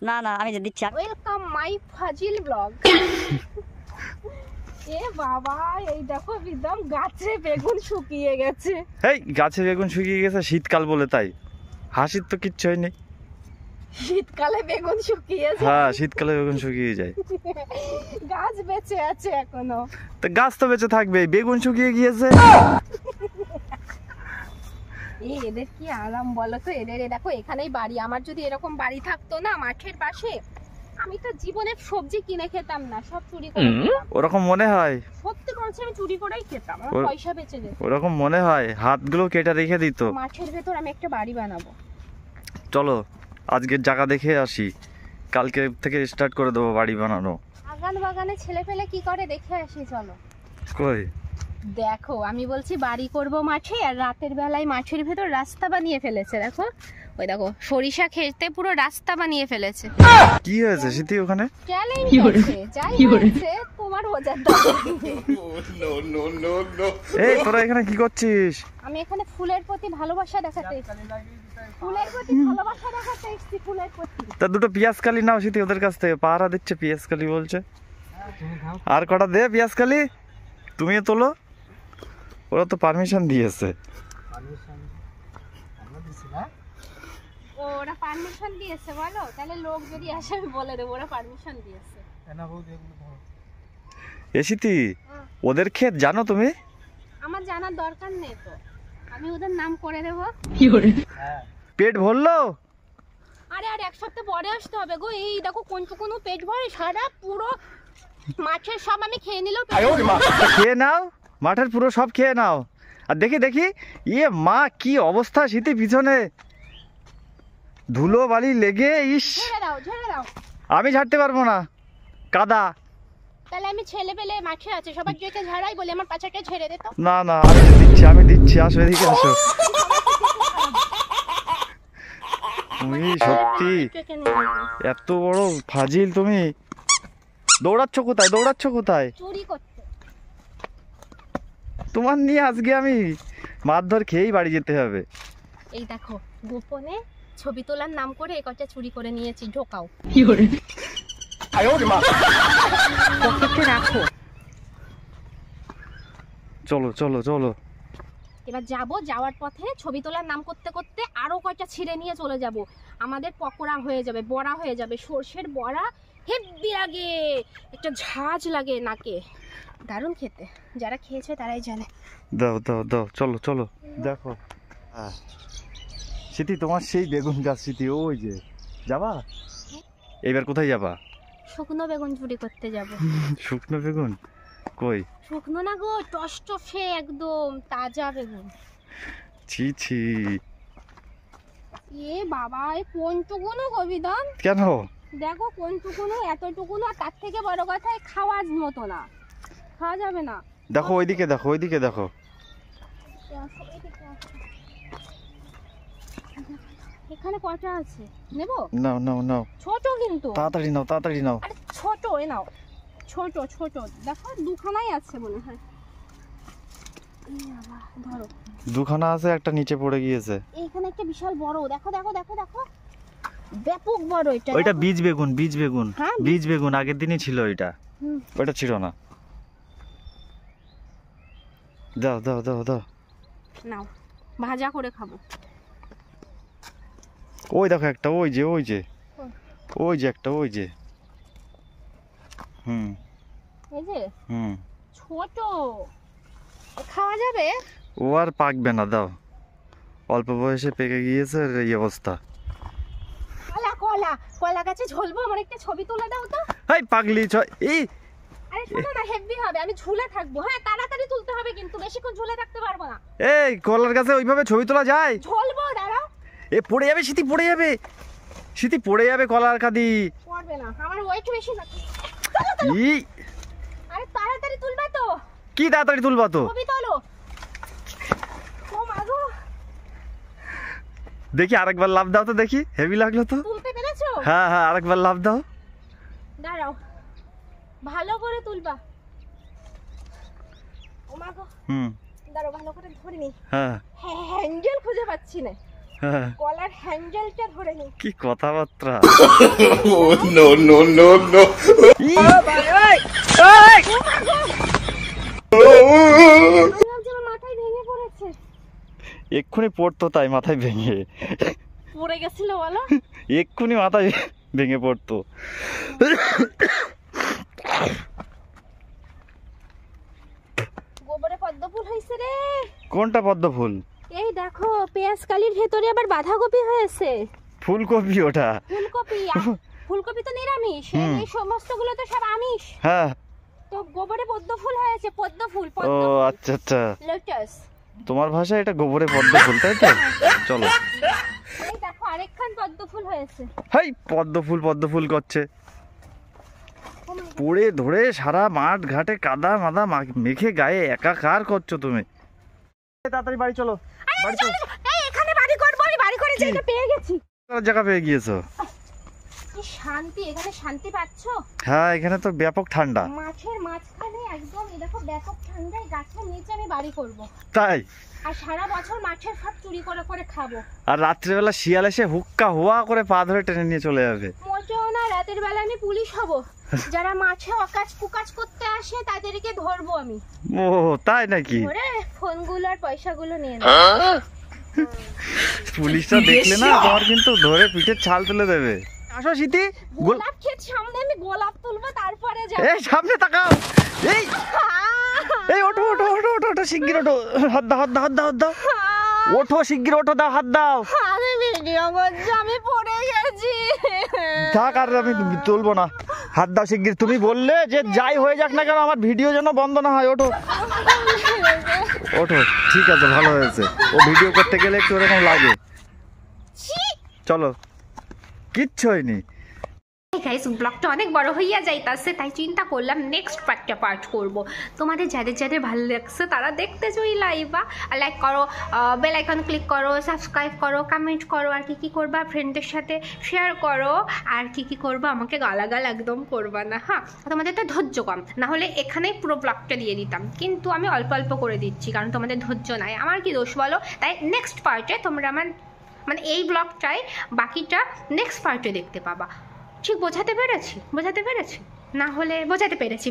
না না আমি যে দিচ্ছি। Welcome my Fazil blog. এ বাবা, এই দেখো একদম গাছে বেগুন শুকিয়ে গেছে। এই গাছে বেগুন শুকিয়ে গেছে শীতকাল বলে, তাই হাসির তো কিচ্ছু হয়নি। শীতকালে বেগুন শুকিয়ে যায়? হ্যাঁ, শীতকালে বেগুন শুকিয়ে যায়। গাছ বেঁচে আছে এখনো। তো গাছ তো বেঁচে থাকবে, বেগুন শুকিয়ে গিয়েছে। এদের কি আরাম বলো তো, এদের দেখো এখানেই বাড়ি। আমার যদি এরকম বাড়ি থাকতো না মাঠের পাশে, আমি তো জীবনে সবজি কিনে খেতাম না, সব চুরি করে খেতাম। ওরকম মনে হয়? সত্যি বলছি, আমি চুরি করেই খেতাম, আমার পয়সা বেঁচে যেত। ওরকম মনে হয়, হাতগুলো কেটে রেখে দিত। মাঠের ভেতর আমি একটা বাড়ি বানাবো। চলো আজকের জায়গা দেখে আসি, কালকে থেকে স্টার্ট করে দেবো বাড়ি বানানো। বাগানে ছেলে পেলে কি করে দেখে আসি, চলো। কই দেখো, আমি বলছি বাড়ি করব মাঠে, আর রাতের বেলায় মাঠের ভেতর রাস্তা বানিয়ে ফেলেছে। দেখো ওই দেখো, সরিষা খেতে পুরো রাস্তা বানিয়ে ফেলেছে। কি হয়েছে স্মৃতি ওখানে? চ্যালেঞ্জ আছে, যাই হয়েছে তোমার বোঝার দরকার নেই। এই তোরা এখানে কি করছিস? আমি এখানে ফুলের প্রতি ভালোবাসা দেখাতে এসেছি। ফুলের প্রতি ভালোবাসা দেখাতে এসেছি, ফুলের প্রতি। তা দুটো পিয়াজ কালি নাও স্মৃতি ওদের কাছ থেকে, পাহারা দিচ্ছে পিয়াজ কালি বলছে। আর কটা দে পিয়াজ কালি, তুমিও তোলো। ওরা তো পারমিশন দিয়েছে। ওরা পারমিশন দিয়েছে বলো? তাহলে লোক যদি আসে আমি বলে দেবো ওরা পারমিশন দিয়েছে। এ স্মৃতি, ওদের ক্ষেত জানো তুমি? আমার জানার দরকার নেই তো, আমি ওদের নাম করে দেবো। পেট ভরলো? আরে আর এক সপ্তাহ পরে আসতে হবে গো। এই দেখো কোনটুকুনো পেট ভরে, সারা পুরো মাছের সব আমি খেয়ে নিলেও খেয়ে নাও, মাঠের পুরো সব খেয়ে নাও। আর দেখি দেখি, ইয়ে মা কি অবস্থা স্মৃতি পিছনে, ধুলো বালি লেগে। ইস, ঝেড়ে দাও। আমি ঝাড়তে পারবো না, কাদা। তাহলে আমি ছেলে পেলে মাঠে আছে, সবার জয়কে ঝাড়াই বলে আমার পাছাটা ঝেড়ে দে তো। না না, আমি দিচ্ছি, আসো এদিকে আসো। তুমি সত্যি এত বড় ফাজিল তুমি। দৌড়াচ্ছ কোথায়? চুরি করতে। তোমার নিয়ে আজকে আমি মারধর খেয়েই বাড়ি যেতে হবে। এই দেখো, গোপনে ছবি তোলার নাম করে এই কটা চুরি করে নিয়েছি, ঢোকাও। পকেটে রাখো। চলো। এবার যাওয়ার পথে ছবি তোলার নাম করতে করতে আরো কয়টা ছিঁড়ে নিয়ে চলে যাব। আমাদের পকোড়া হয়ে যাবে, বড়া হয়ে যাবে, সর্ষের বড়া। হেব্বি লাগে, একটা ঝাঁজ লাগে নাকে, দারুণ খেতে। যারা খেয়েছে তারাই জানে। দাও চলো দেখো। স্মৃতি, তোমার সেই বেগুন গাছ স্মৃতি, ওই যে যাবা। এবার কোথায় যাবা? শুকনো বেগুন চুরি করতে যাব। শুকনো বেগুন কই? শুকনো না গো, টসটসে একদম তাজা বেগুন। ছি। এ বাবা, এই কোনটুকুনো কবিদান? কেন? দেখো কোনটুকুনো, এতটুকুনো, আর তার থেকে বড় কথা খাওয়ার মতো না, খাওয়া যাবে না। দেখো ওইদিকে দেখো। এখানে কটা আছে, নেবো? নাও। ছোট কিন্তু, তাড়াতাড়ি নাও। আরে ছোট, এ নাও। ছোট দেখো, দুখানাই আছে মনে হয়। ধরো, দুখানা আছে, একটা নিচে পড়ে গিয়েছে। এইখানে একটা বিশাল বড়, দেখো ব্যাপক বড়। ওইটা বীজ বেগুন। হ্যাঁ, বীজ বেগুন আগের দিনই ছিল ওইটা। ওইটা ছিল না। দাও। নাও, ভাজা করে খাবো। ওই দেখো একটা, ওই যে একটা, এই যে ছোট, খাওয়া যাবে? ও আর পাকবে না, দাও। অল্প বয়সে পেকে গিয়েছে, এই অবস্থা। কলা গাছে ঝুলবো, আমার একটা ছবি তুলে দাও তো। এই পাগলি এই, আরে শোনো না, হেভি হবে, আমি ঝুলে থাকবো। হ্যাঁ, তাড়াতাড়ি তুলতে হবে কিন্তু, বেশিক্ষণ ঝুলে থাকতে পারবো না। এই কলার গাছে ওইভাবে ছবি তোলা যায়? ঝুলবো, দাঁড়াও। পড়ে যাবে স্মৃতি, পড়ে যাবে কলার কাঁদি। পড়বে না, আমার ওয়েট বেশি না। আরে তাড়াতাড়ি তুলবা তো। কি তাড়াতাড়ি তুলবা তো? ছবি তোলো। ও মা গো, দেখি আরেকবার লাফ দাও তো, দেখি হেভি লাগলো তো। তুলতে পেরেছো? হ্যাঁ আরেকবার লাফ দাও। দাঁড়াও, ভালো করে তুলবা। ও মা গো, দাঁড়াও, ভালো করে ধরে নি। হ্যাঁ, হ্যান্ডেল খুঁজে পাচ্ছি না। হ্যাঁ, গলার হ্যান্ডেলটা ধরে নি। কি কথাবার্তা! no, no, no, no. মাথায় ভেঙে পড়েছে। এক্ষুনি পড়তো তাই মাথায় ভেঙে, পড়ে গেছিল বলো। এক্ষুনি মাথায় ভেঙে পড়তো। গোবরে পদ্ম ফুল হয়েছে রে। কোনটা পদ্ম ফুল? এই দেখো পেঁয়াজ কালির ভেতরে আবার বাঁধাকপি হয়েছে। ফুলকপি ওটা। ফুলকপি ফুলকপি তো নিরামিষ, এই সমস্তগুলো তো সব আমিষ। হ্যাঁ, তো গোবরে পদ্ম ফুল হয়েছে, পদ্ম ফুল ও পদ্ম ফুল। আচ্ছা আচ্ছা, লোটাস। তোমার ভাষায় এটা গোবরে পদ্ম ফুল, তাই তো? চলো। এই দেখো আরেকখান পদ্ম ফুল হয়েছে। হাই, পদ্ম ফুল করছে। পড়ে ধরে সারা মাঠ ঘাটে কাদা মাদা মেখে গায়ে একাকার করছো তুমি। তাড়াতাড়ি বাড়ি চলো, বাড়ি চলো। এই এখানে বাড়ি করবো, আমি বাড়ি করে জায়গা পেয়ে গেছি। জায়গা পেয়ে গিয়েছো? কি শান্তি, এখানে শান্তি পাচ্ছো? হ্যাঁ, এখানে তো ব্যাপক ঠান্ডা। মাঠের মাঝখানে একদম এই দেখো ব্যাপক ঠান্ডায় গাছের নিচে আমি বাড়ি করব। তাই? আর সারা বছর মাছের সব চুরি করে করে খাবো। আর রাত্রিবেলা শিয়াল এসে হুক্কা হুয়া করে পা ধরে টেনে নিয়ে চলে যাবে। মোটেও না, রাতের বেলা আমি পুলিশ হব। যারা মাছে অকাজ কুকাজ করতে আসে তাদেরকে ধরবো আমি। ও তাই নাকি? ধরে ফোনগুলো আর পয়সাগুলো নিয়ে নেব। পুলিশটা দেখলে না তোমার কিন্তু ধরে পিঠের ছাল তুলে দেবে। আসো সিটি, গোলাপ ক্ষেত সামনে, আমি গোলাপ তুলবো তারপরে যাব। এই সামনে তাকাও। এই এই ওঠো ওঠো ওঠো ওঠো ওঠো, শিগগির ওঠো। হাত দাও, হাত দাও, হাত দাও, হাত দাও। ওঠো শিগগির, ওঠো, দাও হাত দাও। আমি ভিডিও করছি, আমি পড়ে গেছি। থাক, আর আমি তুলবো না। হাত দাও শিগগির। তুমি বললে যে যাই হয়ে যাক না কেন আমার ভিডিও যেন বন্ধ না হয়। ওঠো ওঠো, ঠিক আছে, ভালো হয়েছে। ও ভিডিও করতে গেলে একটু এরকম লাগে। চলো, কিচ্ছু হয়নি। গাইস, ব্লগটা অনেক বড় হইয়া যাইতাছে, তাই চিন্তা করলাম নেক্সট পার্ট করব। তোমাদের যাদের যাদের ভালো লাগছে তারা দেখতে চই লাইভা, লাইক করো, বেল আইকন ক্লিক করো, সাবস্ক্রাইব করো, কমেন্ট করো, আর কি করবা ফ্রেন্ডদের সাথে শেয়ার করো, আর কি করবা আমাকে গালাগাল একদম করবা না। হ্যাঁ, তোমাদের তো ধৈর্য কম, না হলে এখানেই পুরো ব্লগটা দিয়ে দিতাম, কিন্তু আমি অল্প অল্প করে দিচ্ছি কারণ তোমাদের ধৈর্য নাই। আমার কি দোষ বলো? তাই নেক্সট পার্টে তোমরা মানে এই ব্লগটাই বাকিটা নেক্সট পার্টে দেখতে পাবা। ঠিক বোঝাতে পেরেছি? না হলে বোঝাতে পেরেছি।